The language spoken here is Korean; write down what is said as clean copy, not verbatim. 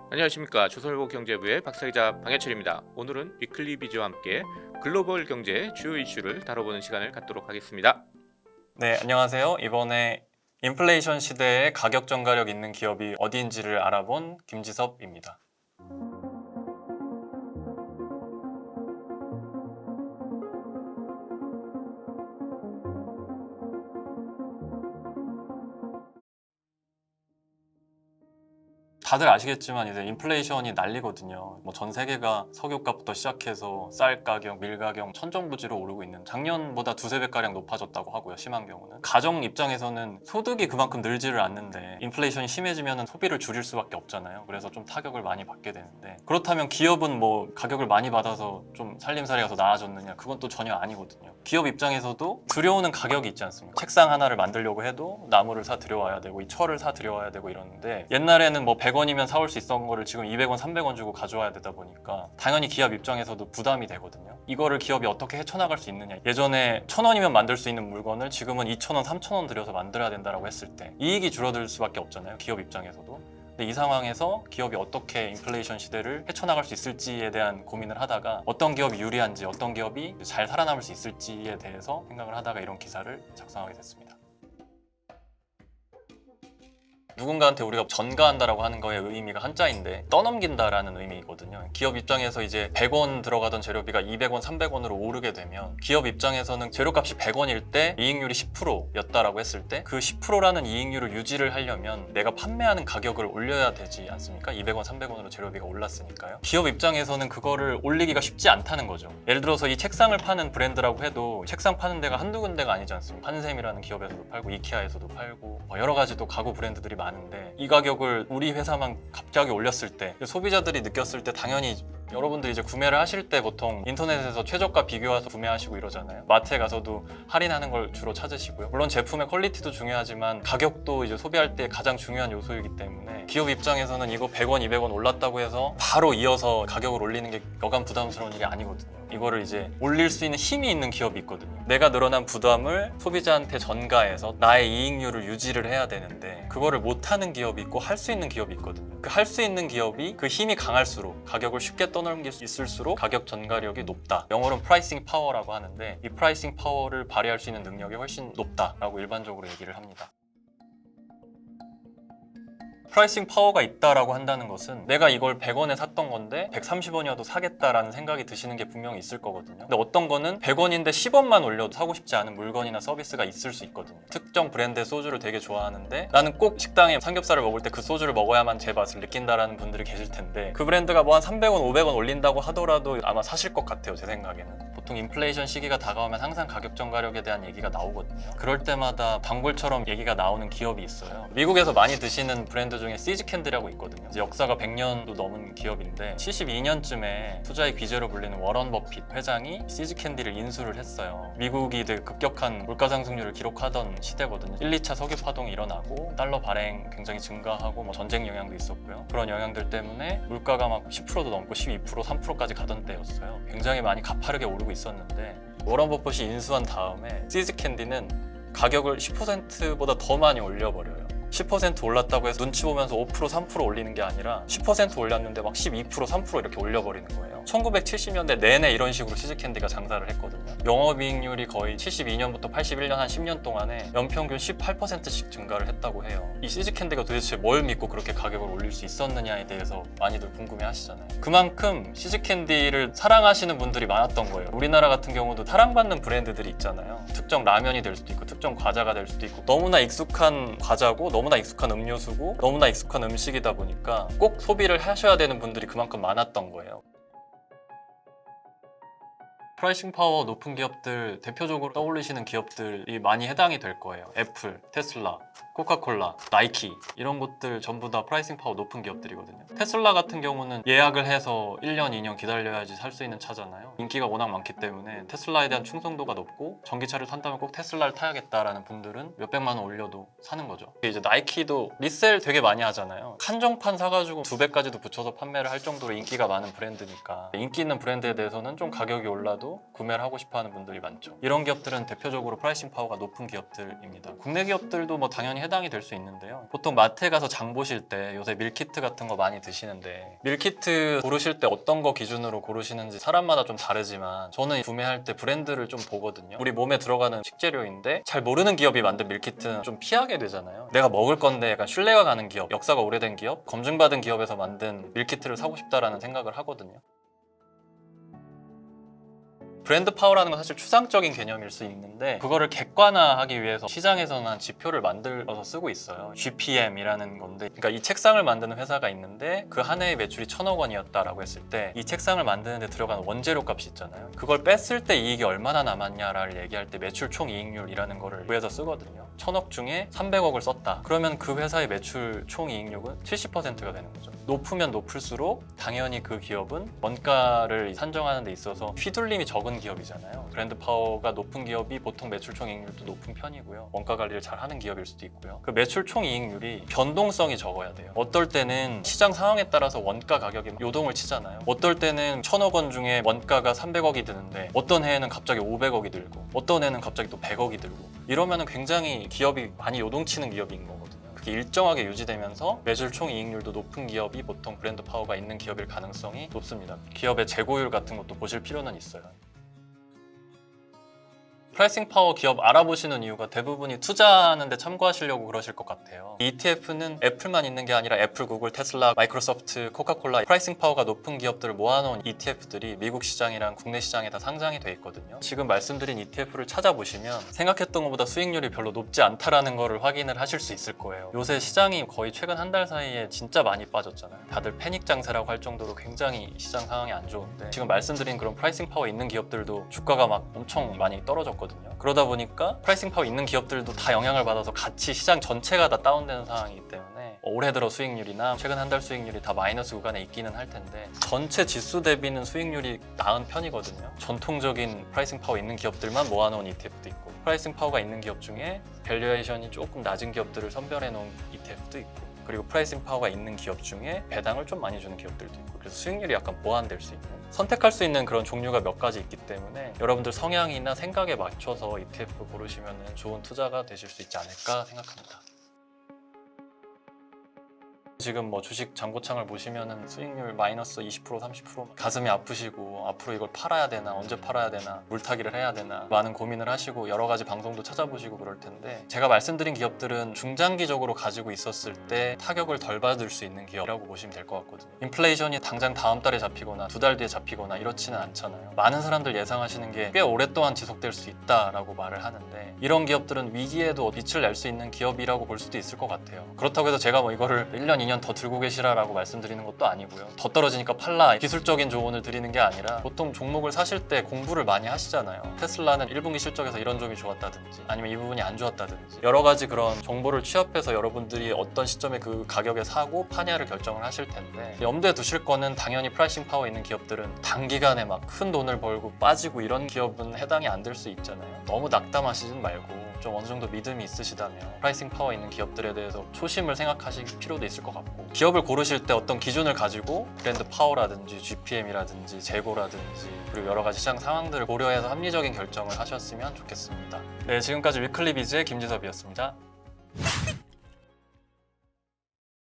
안녕하십니까. 조선일보 경제부의 박사기자 방해철입니다. 오늘은 위클리 비즈와 함께 글로벌 경제 주요 이슈를 다뤄보는 시간을 갖도록 하겠습니다. 네, 안녕하세요. 이번에 인플레이션 시대에 가격 전가력 있는 기업이 어디인지를 알아본 김지섭입니다. 다들 아시겠지만 이제 인플레이션이 난리거든요. 뭐 전 세계가 석유값부터 시작해서 쌀 가격, 밀 가격 천정부지로 오르고 있는, 작년보다 두세 배가량 높아졌다고 하고요. 심한 경우는. 가정 입장에서는 소득이 그만큼 늘지를 않는데 인플레이션이 심해지면 소비를 줄일 수밖에 없잖아요. 그래서 좀 타격을 많이 받게 되는데, 그렇다면 기업은 뭐 가격을 많이 받아서 좀 살림살이가 더 나아졌느냐? 그건 또 전혀 아니거든요. 기업 입장에서도 들여오는 가격이 있지 않습니까? 책상 하나를 만들려고 해도 나무를 사 들여와야 되고 이 철을 사 들여와야 되고 이러는데, 옛날에는 뭐 100원이면 사올 수 있었던 거를 지금 200원, 300원 주고 가져와야 되다 보니까 당연히 기업 입장에서도 부담이 되거든요. 이거를 기업이 어떻게 헤쳐나갈 수 있느냐. 예전에 1,000원이면 만들 수 있는 물건을 지금은 2,000원, 3,000원 들여서 만들어야 된다고 했을 때 이익이 줄어들 수밖에 없잖아요. 기업 입장에서도. 근데 이 상황에서 기업이 어떻게 인플레이션 시대를 헤쳐나갈 수 있을지에 대한 고민을 하다가, 어떤 기업이 유리한지, 어떤 기업이 잘 살아남을 수 있을지에 대해서 생각을 하다가 이런 기사를 작성하게 됐습니다. 누군가한테 우리가 전가한다라고 하는 거의 의미가 한자인데 떠넘긴다라는 의미거든요. 기업 입장에서 이제 100원 들어가던 재료비가 200원, 300원으로 오르게 되면, 기업 입장에서는 재료값이 100원일 때 이익률이 10%였다라고 했을 때 그 10%라는 이익률을 유지를 하려면 내가 판매하는 가격을 올려야 되지 않습니까? 200원, 300원으로 재료비가 올랐으니까요. 기업 입장에서는 그거를 올리기가 쉽지 않다는 거죠. 예를 들어서 이 책상을 파는 브랜드라고 해도 책상 파는 데가 한두 군데가 아니지 않습니까? 한샘이라는 기업에서도 팔고 이케아에서도 팔고 여러 가지 또 가구 브랜드들이 많은데, 이 가격을 우리 회사만 갑자기 올렸을 때 소비자들이 느꼈을 때, 당연히 여러분들이 이제 구매를 하실 때 보통 인터넷에서 최저가 비교해서 구매하시고 이러잖아요. 마트에 가서도 할인하는 걸 주로 찾으시고요. 물론 제품의 퀄리티도 중요하지만 가격도 이제 소비할 때 가장 중요한 요소이기 때문에, 기업 입장에서는 이거 100원, 200원 올랐다고 해서 바로 이어서 가격을 올리는 게 여간 부담스러운 일이 아니거든요. 이거를 이제 올릴 수 있는 힘이 있는 기업이 있거든요. 내가 늘어난 부담을 소비자한테 전가해서 나의 이익률을 유지를 해야 되는데, 그거를 못하는 기업이 있고 할 수 있는 기업이 있거든요. 그 할 수 있는 기업이 그 힘이 강할수록, 가격을 쉽게 떠넘길 수 있을수록 가격 전가력이 높다. 영어로는 프라이싱 파워라고 하는데, 이 프라이싱 파워를 발휘할 수 있는 능력이 훨씬 높다라고 일반적으로 얘기를 합니다. 프라이싱 파워가 있다라고 한다는 것은, 내가 이걸 100원에 샀던 건데 130원이어도 사겠다라는 생각이 드시는 게 분명히 있을 거거든요. 근데 어떤 거는 100원인데 10원만 올려도 사고 싶지 않은 물건이나 서비스가 있을 수 있거든요. 특정 브랜드의 소주를 되게 좋아하는데 나는 꼭 식당에 삼겹살을 먹을 때 그 소주를 먹어야만 제 맛을 느낀다라는 분들이 계실 텐데, 그 브랜드가 뭐 한 300원, 500원 올린다고 하더라도 아마 사실 것 같아요, 제 생각에는. 보통 인플레이션 시기가 다가오면 항상 가격 전가력에 대한 얘기가 나오거든요. 그럴 때마다 단골처럼 얘기가 나오는 기업이 있어요. 미국에서 많이 드시는 브랜드 중에 시즈캔디라고 있거든요. 이제 역사가 100년도 넘은 기업인데, 72년쯤에 투자의 귀재로 불리는 워런 버핏 회장이 시즈캔디를 인수를 했어요. 미국이 되게 급격한 물가 상승률을 기록하던 시대거든요. 1, 2차 석유 파동이 일어나고 달러 발행 굉장히 증가하고 뭐 전쟁 영향도 있었고요. 그런 영향들 때문에 물가가 막 10%도 넘고 12%, 3%까지 가던 때였어요. 굉장히 많이 가파르게 오르고 있었는데, 워런 버핏이 인수한 다음에 시즈캔디는 가격을 10%보다 더 많이 올려버려요. 10% 올랐다고 해서 눈치 보면서 5%, 3% 올리는 게 아니라 10% 올렸는데 막 12%, 3% 이렇게 올려버리는 거예요. 1970년대 내내 이런 식으로 시즈캔디가 장사를 했거든요. 영업이익률이 거의 72년부터 81년 한 10년 동안에 연평균 18%씩 증가를 했다고 해요. 이 시즈캔디가 도대체 뭘 믿고 그렇게 가격을 올릴 수 있었느냐에 대해서 많이들 궁금해 하시잖아요. 그만큼 시즈캔디를 사랑하시는 분들이 많았던 거예요. 우리나라 같은 경우도 사랑받는 브랜드들이 있잖아요. 특정 라면이 될 수도 있고 특정 과자가 될 수도 있고, 너무나 익숙한 과자고 너무나 익숙한 음료수고 너무나 익숙한 음식이다 보니까 꼭 소비를 하셔야 되는 분들이 그만큼 많았던 거예요. 프라이싱 파워 높은 기업들, 대표적으로 떠올리시는 기업들이 많이 해당이 될 거예요. 애플, 테슬라, 코카콜라, 나이키, 이런 것들 전부 다 프라이싱 파워 높은 기업들이거든요. 테슬라 같은 경우는 예약을 해서 1년, 2년 기다려야지 살 수 있는 차잖아요. 인기가 워낙 많기 때문에 테슬라에 대한 충성도가 높고, 전기차를 탄다면 꼭 테슬라를 타야겠다라는 분들은 몇백만 원 올려도 사는 거죠. 이제 나이키도 리셀 되게 많이 하잖아요. 한정판 사가지고 2배까지도 붙여서 판매를 할 정도로 인기가 많은 브랜드니까, 인기 있는 브랜드에 대해서는 좀 가격이 올라도 구매를 하고 싶어하는 분들이 많죠. 이런 기업들은 대표적으로 프라이싱 파워가 높은 기업들입니다. 국내 기업들도 뭐 당연히 당연히 해당이 될 수 있는데요. 보통 마트에 가서 장 보실 때 요새 밀키트 같은 거 많이 드시는데 밀키트 고르실 때 어떤 거 기준으로 고르시는지 사람마다 좀 다르지만 저는 구매할 때 브랜드를 좀 보거든요. 우리 몸에 들어가는 식재료인데 잘 모르는 기업이 만든 밀키트는 좀 피하게 되잖아요. 내가 먹을 건데 약간 신뢰가 가는 기업, 역사가 오래된 기업, 검증받은 기업에서 만든 밀키트를 사고 싶다라는 생각을 하거든요. 브랜드 파워라는 건 사실 추상적인 개념일 수 있는데 그거를 객관화하기 위해서 시장에서는 한 지표를 만들어서 쓰고 있어요. GPM이라는 건데 그러니까 이 책상을 만드는 회사가 있는데 그 한 해의 매출이 1,000억 원이었다라고 했을 때 이 책상을 만드는 데 들어가는 원재료 값이 있잖아요. 그걸 뺐을 때 이익이 얼마나 남았냐를 얘기할 때 매출 총이익률이라는 거를 구해서 쓰거든요. 1,000억 중에 300억을 썼다. 그러면 그 회사의 매출 총이익률은 70%가 되는 거죠. 높으면 높을수록 당연히 그 기업은 원가를 산정하는 데 있어서 휘둘림이 적은 기업이잖아요. 브랜드 파워가 높은 기업이 보통 매출 총이익률도 높은 편이고요. 원가 관리를 잘 하는 기업일 수도 있고요. 그 매출 총이익률이 변동성이 적어야 돼요. 어떨 때는 시장 상황에 따라서 원가 가격이 요동을 치잖아요. 어떨 때는 1,000억 원 중에 원가가 300억이 드는데 어떤 해에는 갑자기 500억이 들고 어떤 해는 갑자기 또 100억이 들고 이러면 굉장히 기업이 많이 요동치는 기업인 거거든요. 그게 일정하게 유지되면서 매출 총이익률도 높은 기업이 보통 브랜드 파워가 있는 기업일 가능성이 높습니다. 기업의 재고율 같은 것도 보실 필요는 있어요. 프라이싱 파워 기업 알아보시는 이유가 대부분이 투자하는 데 참고하시려고 그러실 것 같아요. ETF는 애플만 있는 게 아니라 애플, 구글, 테슬라, 마이크로소프트, 코카콜라 프라이싱 파워가 높은 기업들을 모아놓은 ETF들이 미국 시장이랑 국내 시장에 다 상장이 돼 있거든요. 지금 말씀드린 ETF를 찾아보시면 생각했던 것보다 수익률이 별로 높지 않다라는 거를 확인을 하실 수 있을 거예요. 요새 시장이 거의 최근 한 달 사이에 진짜 많이 빠졌잖아요. 다들 패닉 장세라고 할 정도로 굉장히 시장 상황이 안 좋은데 지금 말씀드린 그런 프라이싱 파워 있는 기업들도 주가가 막 엄청 많이 떨어졌거든요. 그러다 보니까 프라이싱 파워 있는 기업들도 다 영향을 받아서 같이 시장 전체가 다 다운되는 상황이기 때문에 올해 들어 수익률이나 최근 한 달 수익률이 다 마이너스 구간에 있기는 할 텐데 전체 지수 대비는 수익률이 나은 편이거든요. 전통적인 프라이싱 파워 있는 기업들만 모아놓은 ETF도 있고 프라이싱 파워가 있는 기업 중에 밸류에이션이 조금 낮은 기업들을 선별해 놓은 ETF도 있고 그리고 프라이싱 파워가 있는 기업 중에 배당을 좀 많이 주는 기업들도 있고 그래서 수익률이 약간 보완될 수 있는 선택할 수 있는 그런 종류가 몇 가지 있기 때문에 여러분들 성향이나 생각에 맞춰서 ETF 고르시면 좋은 투자가 되실 수 있지 않을까 생각합니다. 지금 뭐 주식 잔고창을 보시면은 수익률 마이너스 20% 30% 가슴이 아프시고 앞으로 이걸 팔아야 되나 언제 팔아야 되나 물타기를 해야 되나 많은 고민을 하시고 여러 가지 방송도 찾아보시고 그럴 텐데 제가 말씀드린 기업들은 중장기적으로 가지고 있었을 때 타격을 덜 받을 수 있는 기업이라고 보시면 될 것 같거든요. 인플레이션이 당장 다음 달에 잡히거나 두 달 뒤에 잡히거나 이렇지는 않잖아요. 많은 사람들 예상하시는 게 꽤 오랫동안 지속될 수 있다라고 말을 하는데 이런 기업들은 위기에도 빛을 낼 수 있는 기업이라고 볼 수도 있을 것 같아요. 그렇다고 해서 제가 뭐 이거를 1년 2년 더 들고 계시라라고 말씀드리는 것도 아니고요. 더 떨어지니까 팔라 기술적인 조언을 드리는 게 아니라 보통 종목을 사실 때 공부를 많이 하시잖아요. 테슬라는 1분기 실적에서 이런 점이 좋았다든지 아니면 이 부분이 안 좋았다든지 여러 가지 그런 정보를 취합해서 여러분들이 어떤 시점에 그 가격에 사고 파냐를 결정을 하실 텐데 염두에 두실 거는 당연히 프라이싱 파워 있는 기업들은 단기간에 막 큰 돈을 벌고 빠지고 이런 기업은 해당이 안 될 수 있잖아요. 너무 낙담하시진 말고 좀 어느 정도 믿음이 있으시다면 프라이싱 파워 있는 기업들에 대해서 초심을 생각하실 필요도 있을 것 같고 기업을 고르실 때 어떤 기준을 가지고 브랜드 파워라든지 GPM이라든지 재고라든지 그리고 여러 가지 시장 상황들을 고려해서 합리적인 결정을 하셨으면 좋겠습니다. 네, 지금까지 위클리 비즈의 김지섭이었습니다.